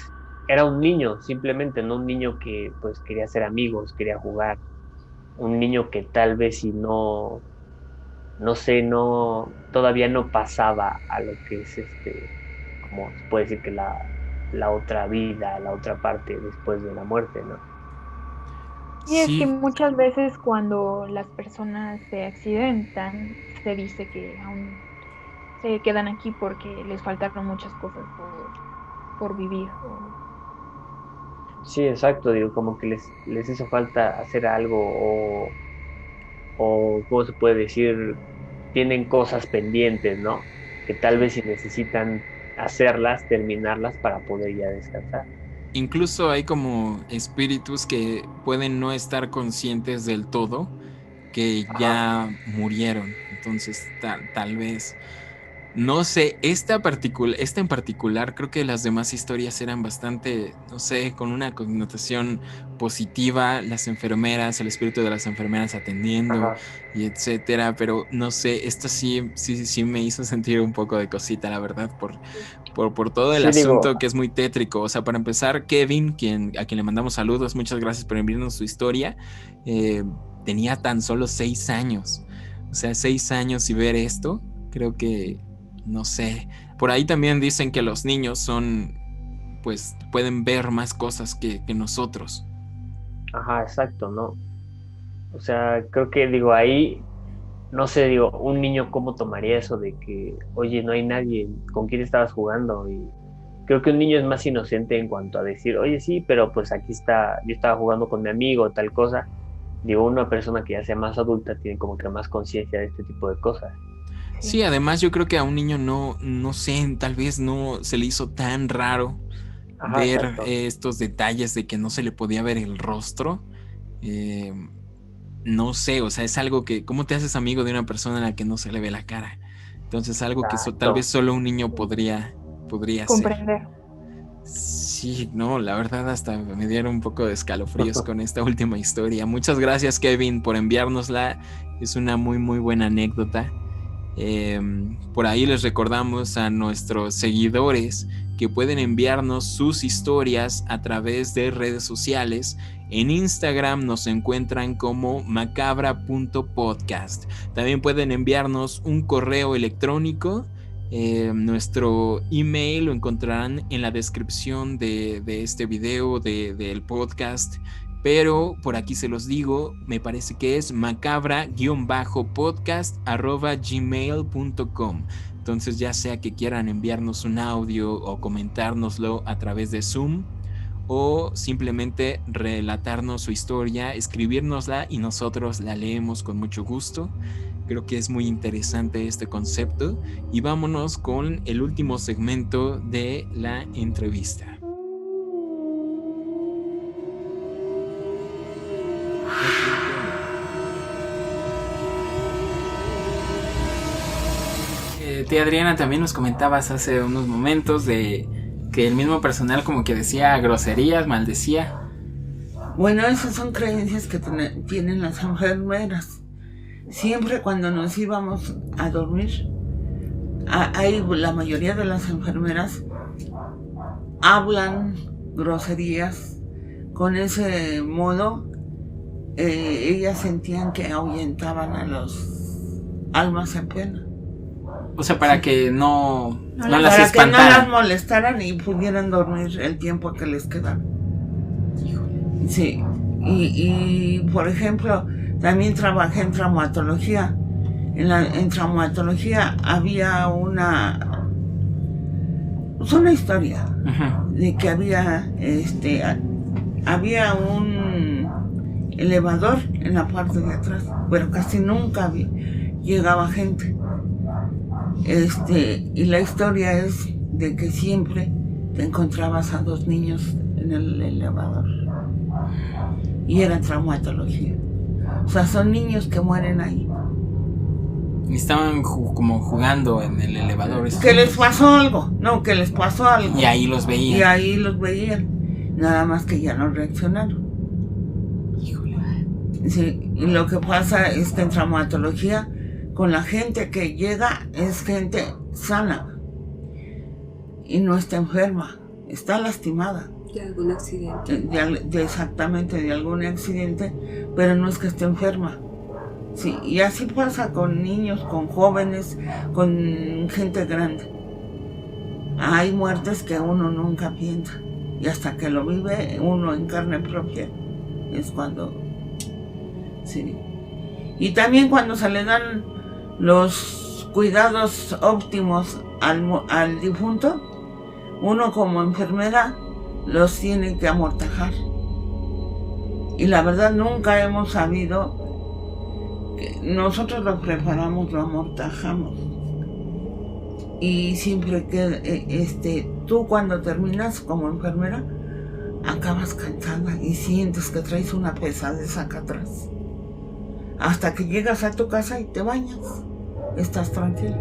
era un niño, simplemente, no un niño que, pues, quería ser amigos, quería jugar, un niño que tal vez si no sé, todavía no pasaba a lo que es como se puede decir que la otra vida, la otra parte después de la muerte, ¿no? Y es que Sí, muchas veces cuando las personas se accidentan, se dice que aún se quedan aquí porque les faltaron muchas cosas por vivir. Sí, exacto, digo, como que les hizo falta hacer algo o ¿cómo se puede decir? Tienen cosas pendientes, ¿no? Que tal vez si necesitan hacerlas, terminarlas para poder ya descansar. incluso hay como espíritus que pueden no estar conscientes del todo, que Ajá, ya murieron. Entonces, tal vez, no sé, esta en particular, creo que las demás historias eran bastante, no sé, con una connotación positiva, las enfermeras, el espíritu de las enfermeras atendiendo ajá. y etcétera, pero no sé, esta sí me hizo sentir un poco de cosita, la verdad, por todo el Sí, digo, asunto que es muy tétrico. O sea, para empezar, Kevin, a quien le mandamos saludos, muchas gracias por enviarnos su historia, eh, tenía tan solo 6 años. O sea, 6 años y ver esto, creo que, no sé. Por ahí también dicen que los niños pues, pueden ver más cosas que nosotros. ajá, exacto, ¿no? O sea, creo que digo, ahí, no sé, digo, un niño cómo tomaría eso de que, oye, no hay nadie, ¿con quién estabas jugando? Y creo que un niño es más inocente en cuanto a decir, oye, sí, pero pues aquí está, yo estaba jugando con mi amigo, tal cosa. Digo, una persona que ya sea más adulta tiene como que más conciencia de este tipo de cosas. Sí, además yo creo que a un niño no sé, tal vez no se le hizo tan raro Ajá, ver exacto. estos detalles de que no se le podía ver el rostro. Eh, no sé, o sea, es algo que, ¿cómo te haces amigo de una persona a la que no se le ve la cara? Entonces, algo que tal vez Exacto. solo un niño podría hacer. Comprender. Sí, no, la verdad hasta me dieron un poco de escalofríos con esta última historia. Muchas gracias, Kevin, por enviárnosla. Es una muy, muy buena anécdota. Por ahí les recordamos a nuestros seguidores que pueden enviarnos sus historias a través de redes sociales. En Instagram nos encuentran como macabra.podcast. También pueden enviarnos un correo electrónico. Nuestro email lo encontrarán en la descripción de este video, del podcast. Pero por aquí se los digo, me parece que es macabra-podcast@gmail.com. Entonces, ya sea que quieran enviarnos un audio o comentárnoslo a través de Zoom, o simplemente relatarnos su historia, escribírnosla y nosotros la leemos con mucho gusto. Creo que es muy interesante este concepto y vámonos con el último segmento de la entrevista. Tía Adriana, también nos comentabas hace unos momentos de que el mismo personal como que decía groserías, maldecía. Bueno, esas son creencias que tienen las enfermeras. Siempre cuando nos íbamos a dormir, la mayoría de las enfermeras hablan groserías. Con ese modo, ellas sentían que ahuyentaban a los almas en pena. O sea, para que no las para espantaran. que no las molestaran y pudieran dormir el tiempo que les quedaba. Sí, y por ejemplo, también trabajé en traumatología. En traumatología había una historia de que había un elevador en la parte de atrás, pero casi nunca llegaba gente. Y la historia es de que siempre te encontrabas a 2 niños en el elevador. Y era traumatología. O sea, son niños que mueren ahí. Y estaban como jugando en el elevador. Que les pasó algo. No, que les pasó algo. Y ahí los veían. Y ahí los veían. Nada más que ya no reaccionaron. Híjole. Sí, y lo que pasa es que en traumatología, con la gente que llega es gente sana y no está enferma, está lastimada. De algún accidente. Exactamente, de algún accidente, pero no es que esté enferma. Sí, y así pasa con niños, con jóvenes, con gente grande. Hay muertes que uno nunca piensa, y hasta que lo vive uno en carne propia es cuando... Sí. Y también cuando se le dan los cuidados óptimos al difunto, uno como enfermera los tiene que amortajar. Y la verdad nunca hemos sabido que nosotros lo preparamos, lo amortajamos. Y siempre que tú cuando terminas como enfermera, acabas cansada y sientes que traes una pesadez acá atrás. Hasta que llegas a tu casa y te bañas, estás tranquilo.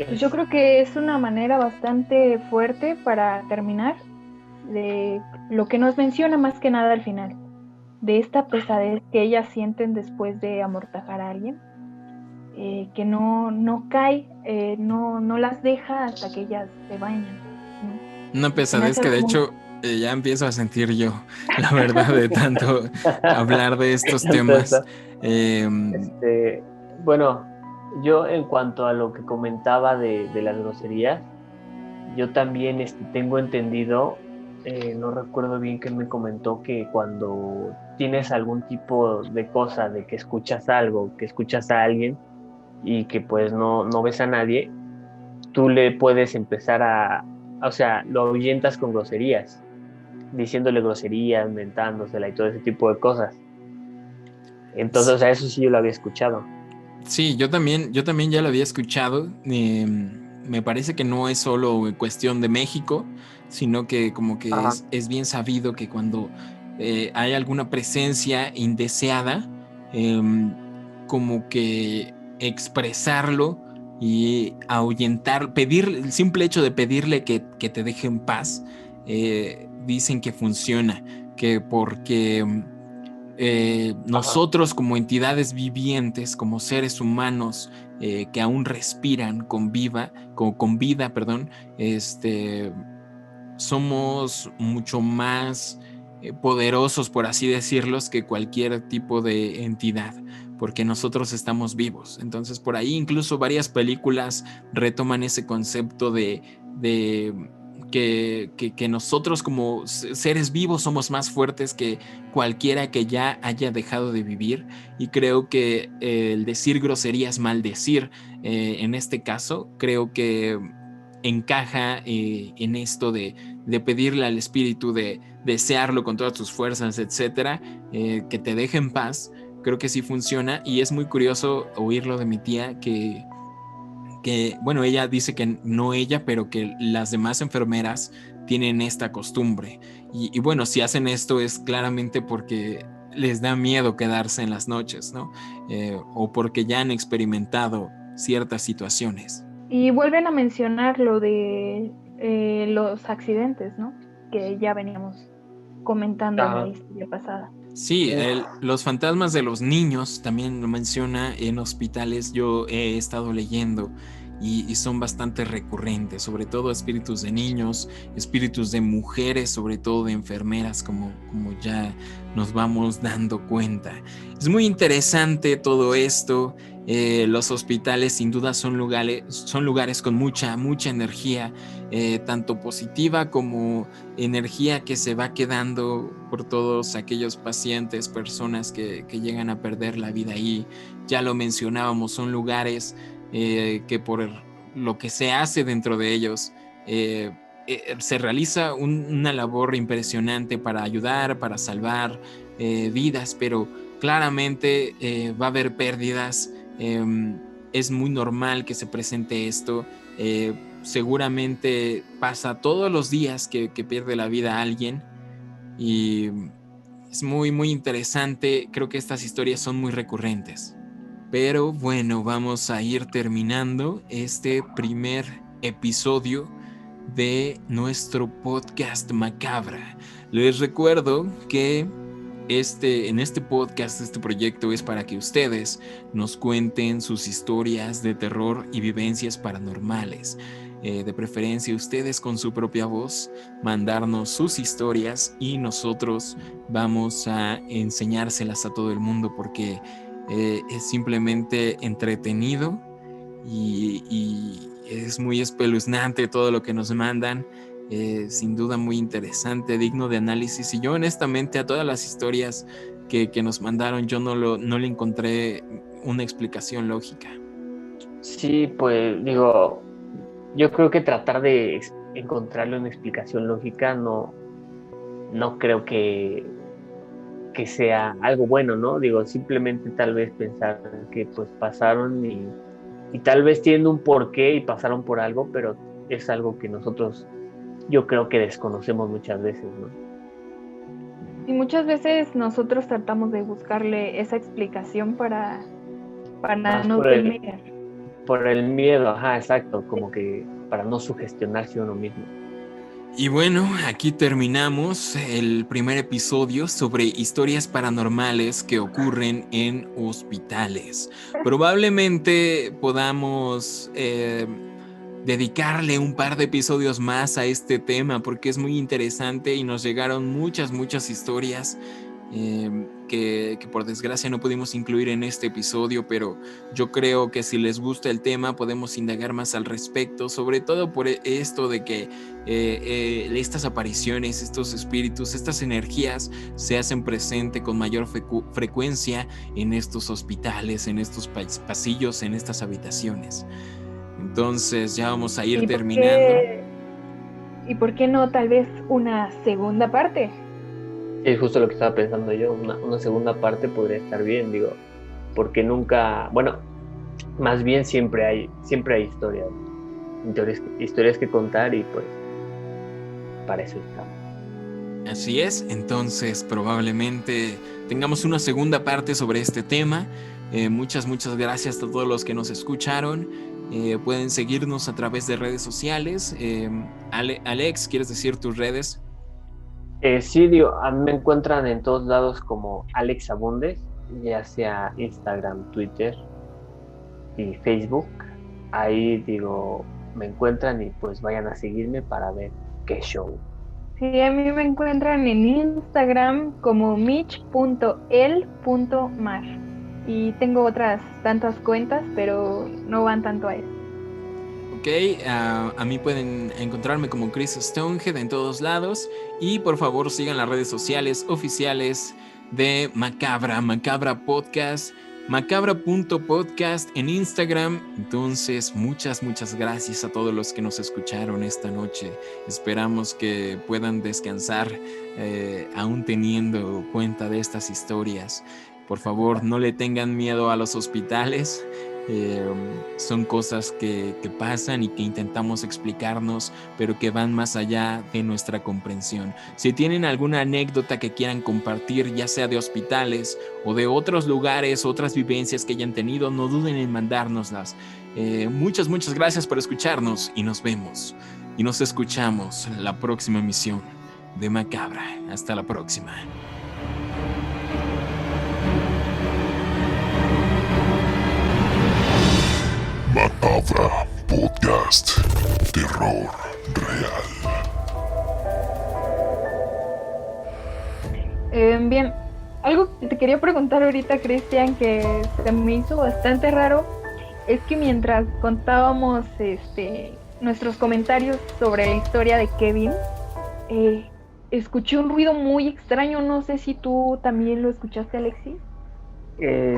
Pues yo creo que es una manera bastante fuerte para terminar de lo que nos menciona más que nada al final, de esta pesadez que ellas sienten después de amortajar a alguien, que no cae, no las deja hasta que ellas se bañan, ¿no? Una pesadez que de hecho ya empiezo a sentir yo, la verdad, de tanto hablar de estos temas. Bueno, yo en cuanto a lo que comentaba de las groserías, yo también tengo entendido, no recuerdo bien quién me comentó, que cuando tienes algún tipo de cosa, de que escuchas algo, que escuchas a alguien y que pues no ves a nadie, tú le puedes empezar o sea, lo ahuyentas con groserías, diciéndole groserías, mentándosela y todo ese tipo de cosas. Entonces, o sea, eso sí yo lo había escuchado. Sí, yo también ya lo había escuchado. Me parece que no es solo cuestión de México, sino que como que es bien sabido que cuando hay alguna presencia indeseada, como que expresarlo y ahuyentar, el simple hecho de pedirle que te deje en paz, dicen que funciona, que porque nosotros como entidades vivientes, como seres humanos que aún respiran con vida, somos mucho más poderosos, por así decirlos, que cualquier tipo de entidad, porque nosotros estamos vivos. Entonces, por ahí incluso varias películas retoman ese concepto de que nosotros como seres vivos somos más fuertes que cualquiera que ya haya dejado de vivir, y creo que el decir groserías, maldecir, en este caso, creo que encaja en esto de pedirle al espíritu, de desearlo con todas tus fuerzas, etcétera, que te deje en paz. Creo que sí funciona, y es muy curioso oírlo de mi tía que bueno, ella dice que no ella, pero que las demás enfermeras tienen esta costumbre. Y bueno, si hacen esto es claramente porque les da miedo quedarse en las noches, ¿no? O porque ya han experimentado ciertas situaciones. Y vuelven a mencionar lo de los accidentes, ¿no? Que ya veníamos comentando en la historia pasada. Sí, los fantasmas de los niños también lo menciona en hospitales. Yo he estado leyendo y son bastante recurrentes, sobre todo espíritus de niños, espíritus de mujeres, sobre todo de enfermeras, como ya nos vamos dando cuenta. Es muy interesante todo esto. Los hospitales sin duda son lugares con mucha energía, tanto positiva como energía que se va quedando por todos aquellos pacientes, personas que llegan a perder la vida ahí. Ya lo mencionábamos, son lugares que por lo que se hace dentro de ellos se realiza una labor impresionante para ayudar, para salvar vidas, pero claramente va a haber pérdidas. Es muy normal que se presente esto. Seguramente pasa todos los días que pierde la vida alguien, y es muy interesante. Creo que estas historias son muy recurrentes. Pero bueno, vamos a ir terminando este primer episodio de nuestro podcast Macabra. Les recuerdo que en este podcast, este proyecto es para que ustedes nos cuenten sus historias de terror y vivencias paranormales. De preferencia ustedes con su propia voz, mandarnos sus historias y nosotros vamos a enseñárselas a todo el mundo porque es simplemente entretenido y es muy espeluznante todo lo que nos mandan. Sin duda muy interesante, digno de análisis, y yo honestamente a todas las historias que nos mandaron yo no le encontré una explicación lógica. Sí, pues digo, yo creo que tratar de encontrarle una explicación lógica no creo que sea algo bueno, ¿no? Digo, simplemente tal vez pensar que pues pasaron y tal vez tienen un porqué y pasaron por algo, pero es algo que nosotros yo creo que desconocemos muchas veces, ¿no? Y muchas veces nosotros tratamos de buscarle esa explicación para no temer. Por el miedo, ajá, exacto, como que para no sugestionarse uno mismo. Y bueno, aquí terminamos el primer episodio sobre historias paranormales que ocurren en hospitales. Probablemente podamos dedicarle un par de episodios más a este tema porque es muy interesante y nos llegaron muchas historias que por desgracia no pudimos incluir en este episodio, pero yo creo que si les gusta el tema podemos indagar más al respecto, sobre todo por esto de que estas apariciones, estos espíritus, estas energías se hacen presente con mayor frecuencia en estos hospitales, en estos pasillos, en estas habitaciones. Entonces ya vamos a ir terminando. ¿Y por qué no tal vez una segunda parte? Es justo lo que estaba pensando yo, una segunda parte podría estar bien, digo, porque nunca, bueno, más bien siempre hay historias que contar y pues para eso estamos. Así es, entonces probablemente tengamos una segunda parte sobre este tema. Muchas gracias a todos los que nos escucharon. Pueden seguirnos a través de redes sociales. Alex, ¿quieres decir tus redes? Sí, digo, a mí me encuentran en todos lados como Alex Abundes, ya sea Instagram, Twitter y Facebook. Ahí digo, me encuentran y pues vayan a seguirme para ver qué show. Sí, a mí me encuentran en Instagram como mich.el.mar y tengo otras tantas cuentas, pero no van tanto a eso. Ok, a mí pueden encontrarme como Chris Stonehead en todos lados y por favor sigan las redes sociales oficiales de Macabra Podcast, macabra.podcast en Instagram. Entonces muchas gracias a todos los que nos escucharon esta noche. Esperamos que puedan descansar aún teniendo cuenta de estas historias. Por favor, no le tengan miedo a los hospitales. Son cosas que pasan y que intentamos explicarnos, pero que van más allá de nuestra comprensión. Si tienen alguna anécdota que quieran compartir, ya sea de hospitales o de otros lugares, otras vivencias que hayan tenido, no duden en mandárnoslas. Muchas gracias por escucharnos y nos vemos y nos escuchamos en la próxima emisión de Macabra. Hasta la próxima. Macabra Podcast. Terror real. Bien, algo que te quería preguntar ahorita, Cristian, que se me hizo bastante raro, es que mientras contábamos nuestros comentarios sobre la historia de Kevin, escuché un ruido muy extraño. No sé si tú también lo escuchaste, Alexis.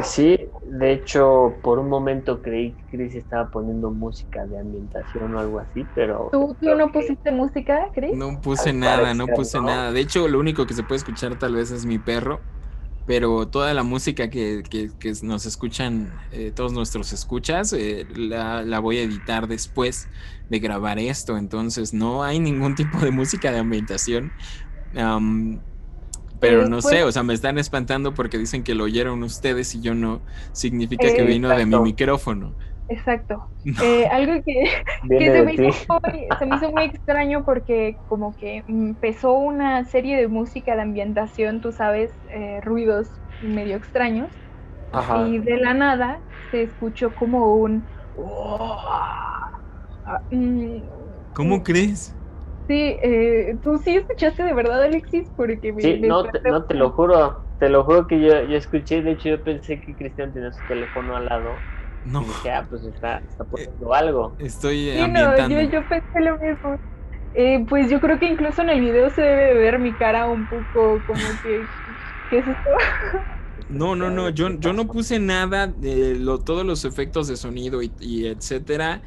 Sí, de hecho, por un momento creí que Chris estaba poniendo música de ambientación o algo así, pero... ¿Tú no pusiste música, Chris? No puse nada. De hecho, lo único que se puede escuchar tal vez es mi perro, pero toda la música que nos escuchan, todos nuestros escuchas, la voy a editar después de grabar esto, entonces no hay ningún tipo de música de ambientación. pero no pues, sé, o sea, me están espantando porque dicen que lo oyeron ustedes y yo no. Significa que vino de mi micrófono. Exacto. No. Algo que Viene se de me ti. se me hizo muy extraño porque como que empezó una serie de música de ambientación, tú sabes, ruidos medio extraños, Ajá. y de la nada se escuchó como un... ¿Cómo crees? Sí, ¿tú sí escuchaste de verdad, Alexis? Porque Sí, me desperté un poco. te lo juro que yo escuché, de hecho yo pensé que Cristian tenía su teléfono al lado No, y dije, pues está eh, poniendo algo. estoy Sí, no, ambientando. yo pensé lo mismo. Pues yo creo que incluso en el video se debe de ver mi cara un poco como que, ¿qué es esto? No, no, A no, ver qué yo no pasó. puse nada de todos los efectos de sonido y etcétera,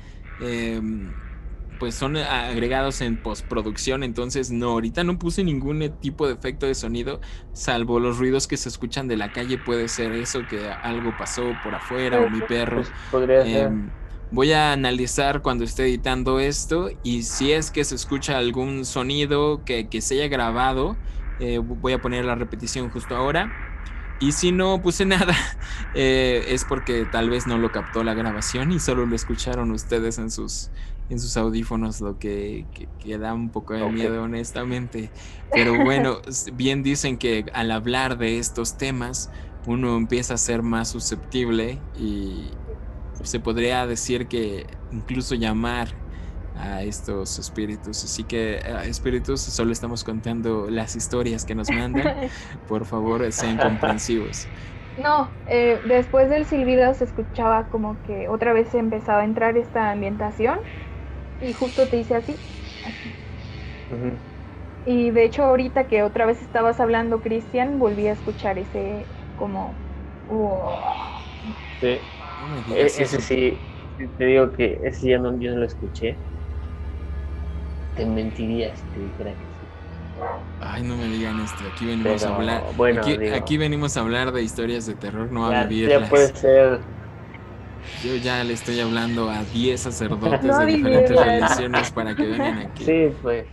pues son agregados en postproducción, entonces no, ahorita no puse ningún tipo de efecto de sonido, salvo los ruidos que se escuchan de la calle, puede ser eso, que algo pasó por afuera o Puede mi ser. perro. Pues podría ser. Voy a analizar cuando esté editando esto y si es que se escucha algún sonido que se haya grabado, voy a poner la repetición justo ahora. Y si no puse nada, es porque tal vez no lo captó la grabación y solo lo escucharon ustedes en sus audífonos, lo que da un poco de Ok. miedo, honestamente. Pero bueno, bien dicen que al hablar de estos temas, uno empieza a ser más susceptible y se podría decir que incluso llamar a estos espíritus. Así que, espíritus, solo estamos contando las historias que nos mandan. Por favor, sean comprensivos. No, después del silbido se escuchaba como que otra vez empezaba a entrar esta ambientación y justo te hice así, así. Ujú. Y de hecho ahorita que otra vez estabas hablando, Cristian, volví a escuchar ese como... Sí. No me digas Ese eso. sí, sí, te digo que ese yo no lo escuché. Te mentiría si te dijera que sí. Ay, no me digan esto. Aquí venimos a hablar. Pero bueno, Aquí digo, venimos a hablar de historias de terror, no a ya puede vivirlas. ser. Yo ya le estoy hablando a 10 sacerdotes No de diferentes vivirlas. religiones para que vengan aquí. Sí, pues.